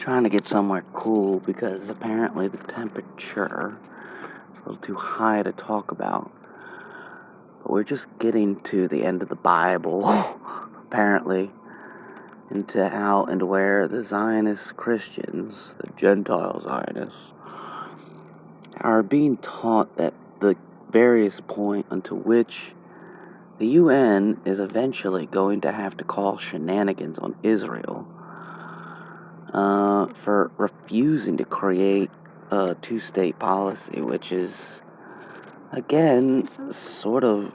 trying to get somewhere cool because apparently the temperature is a little too high to talk about. But we're just getting to the end of the Bible, apparently, into how and where the Zionist Christians, the Gentile Zionists, are being taught that the various point unto which the UN is eventually going to have to call shenanigans on Israel for refusing to create a two-state policy, which is, again, sort of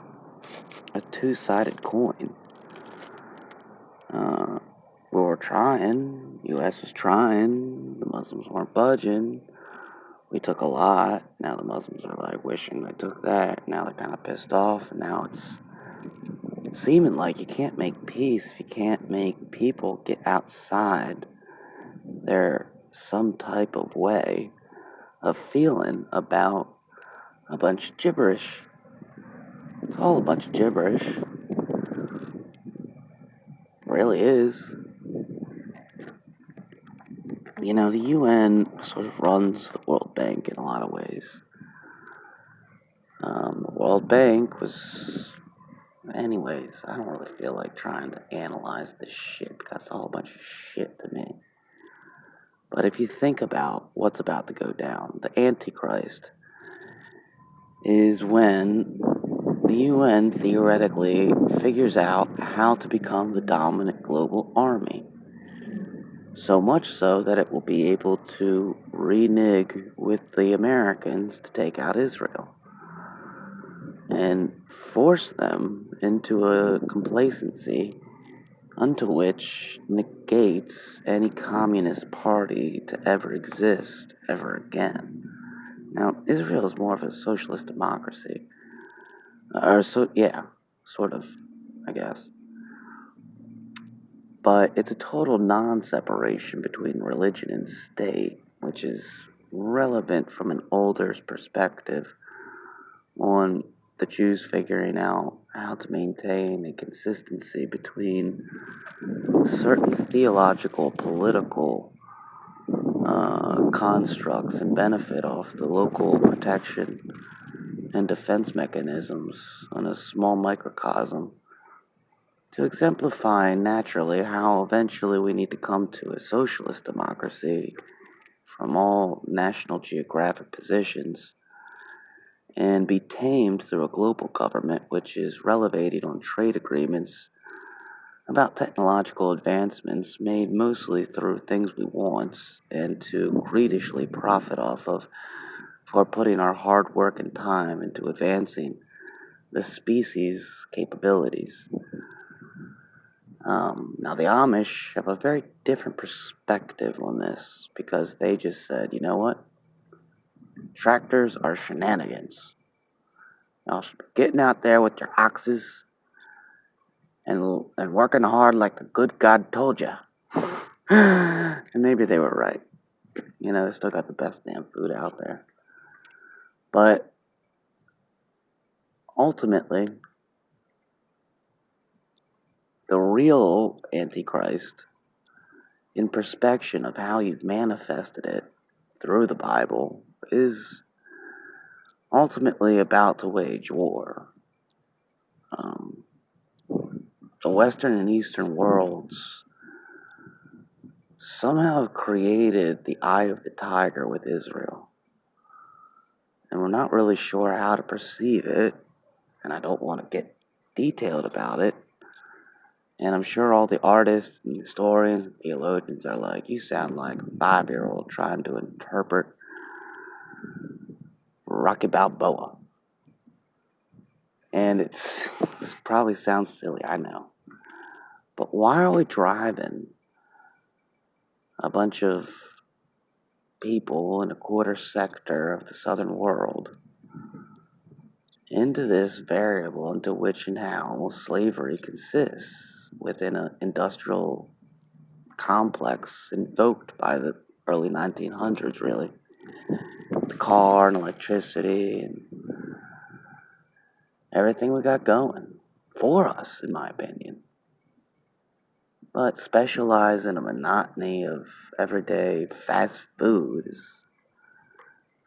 a two-sided coin. We were trying, U.S. was trying, the Muslims weren't budging. We took a lot, now the Muslims are like wishing they took that, now they're kind of pissed off, and now it's seeming like you can't make peace if you can't make people get outside their some type of way of feeling about a bunch of gibberish. It's all a bunch of gibberish. It really is. You know, the UN sort of runs the World Bank in a lot of ways. The World Bank was... Anyways, I don't really feel like trying to analyze this shit because it's all a bunch of shit to me. But if you think about what's about to go down, the Antichrist is when the UN theoretically figures out how to become the dominant global army. So much so that it will be able to renege with the Americans to take out Israel and force them into a complacency unto which negates any communist party to ever exist ever again. Now, Israel is more of a socialist democracy. Sort of, I guess. But it's a total non-separation between religion and state, which is relevant from an older perspective on the Jews figuring out how to maintain a consistency between certain theological, political constructs and benefit off the local protection and defense mechanisms on a small microcosm to exemplify naturally how eventually we need to come to a socialist democracy from all National Geographic positions and be tamed through a global government which is relevated on trade agreements about technological advancements made mostly through things we want and to greedishly profit off of for putting our hard work and time into advancing the species' capabilities. Now, the Amish have a very different perspective on this because they just said, you know what? Tractors are shenanigans. Y'all should be getting out there with your oxes and working hard like the good God told you. And maybe they were right. You know, they still got the best damn food out there. But ultimately, the real Antichrist, in perspection of how you've manifested it through the Bible, is ultimately about to wage war. The Western and Eastern worlds somehow have created the eye of the tiger with Israel. And we're not really sure how to perceive it, and I don't want to get detailed about it. And I'm sure all the artists and historians and theologians are like, you sound like a 5-year-old trying to interpret Rocky Balboa. And this probably sounds silly, I know. But why are we driving a bunch of people in a quarter sector of the southern world into this variable into which and how slavery consists within an industrial complex invoked by the early 1900s, really? The car and electricity and everything we got going for us, in my opinion. But specialize in a monotony of everyday fast food is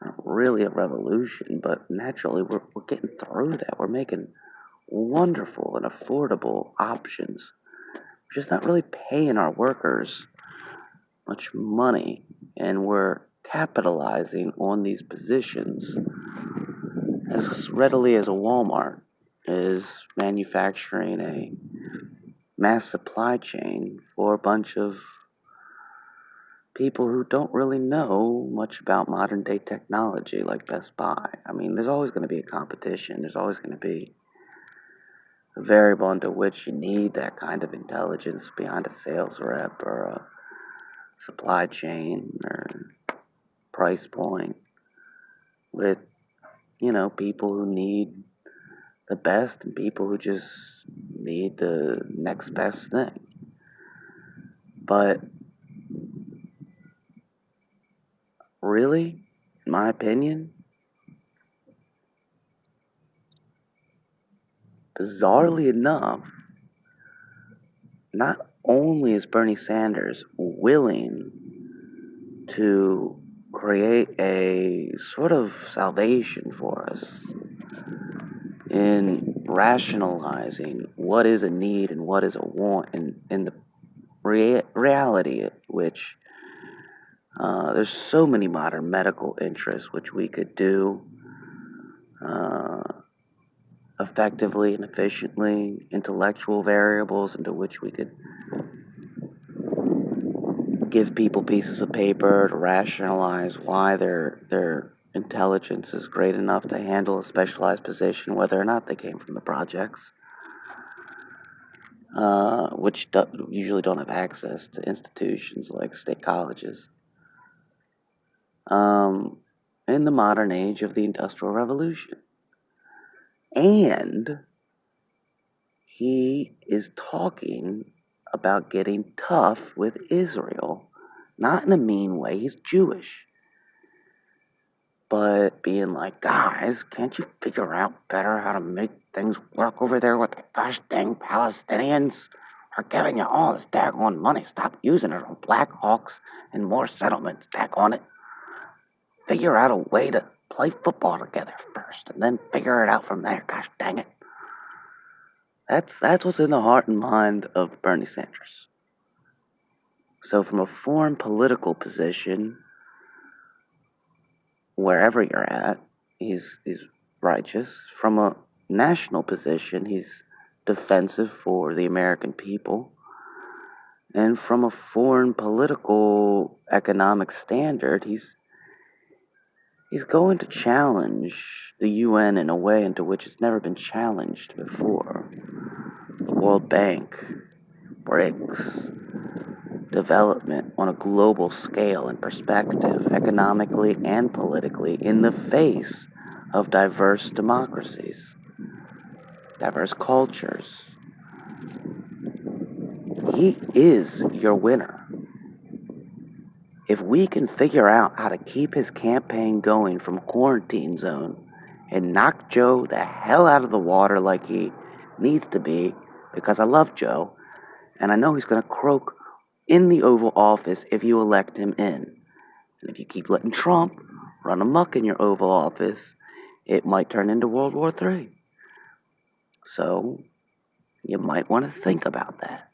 not really a revolution, but naturally we're getting through that. We're making wonderful and affordable options. We're just not really paying our workers much money, and we're capitalizing on these positions as readily as a Walmart is manufacturing a mass supply chain for a bunch of people who don't really know much about modern day technology like Best Buy. I mean, there's always going to be a competition. There's always going to be a variable into which you need that kind of intelligence behind a sales rep or a supply chain or price point with, people who need the best and people who just need the next best thing. But really, in my opinion, bizarrely enough, not only is Bernie Sanders willing to create a sort of salvation for us in rationalizing what is a need and what is a want, and in the reality at which there's so many modern medical interests which we could do uh, effectively and efficiently, intellectual variables into which we could give people pieces of paper to rationalize why their intelligence is great enough to handle a specialized position, whether or not they came from the projects, which usually don't have access to institutions like state colleges. In the modern age of the Industrial Revolution. And he is talking about getting tough with Israel, not in a mean way, he's Jewish, but being like, guys, can't you figure out better how to make things work over there with the gosh dang Palestinians? Are giving you all this daggone money. Stop using it on Black Hawks and more settlements. Daggone it. Figure out a way to play football together first, and then figure it out from there. Gosh dang it. That's what's in the heart and mind of Bernie Sanders. So from a foreign political position, wherever you're at, he's righteous. From a national position, he's defensive for the American people. And from a foreign political economic standard, he's going to challenge the UN in a way into which it's never been challenged before. The World Bank, BRICS, development on a global scale and perspective, economically and politically, in the face of diverse democracies, diverse cultures. He is your winner. If we can figure out how to keep his campaign going from quarantine zone and knock Joe the hell out of the water like he needs to be, because I love Joe, and I know he's going to croak in the Oval Office if you elect him in. And if you keep letting Trump run amok in your Oval Office, it might turn into World War III. So, you might want to think about that.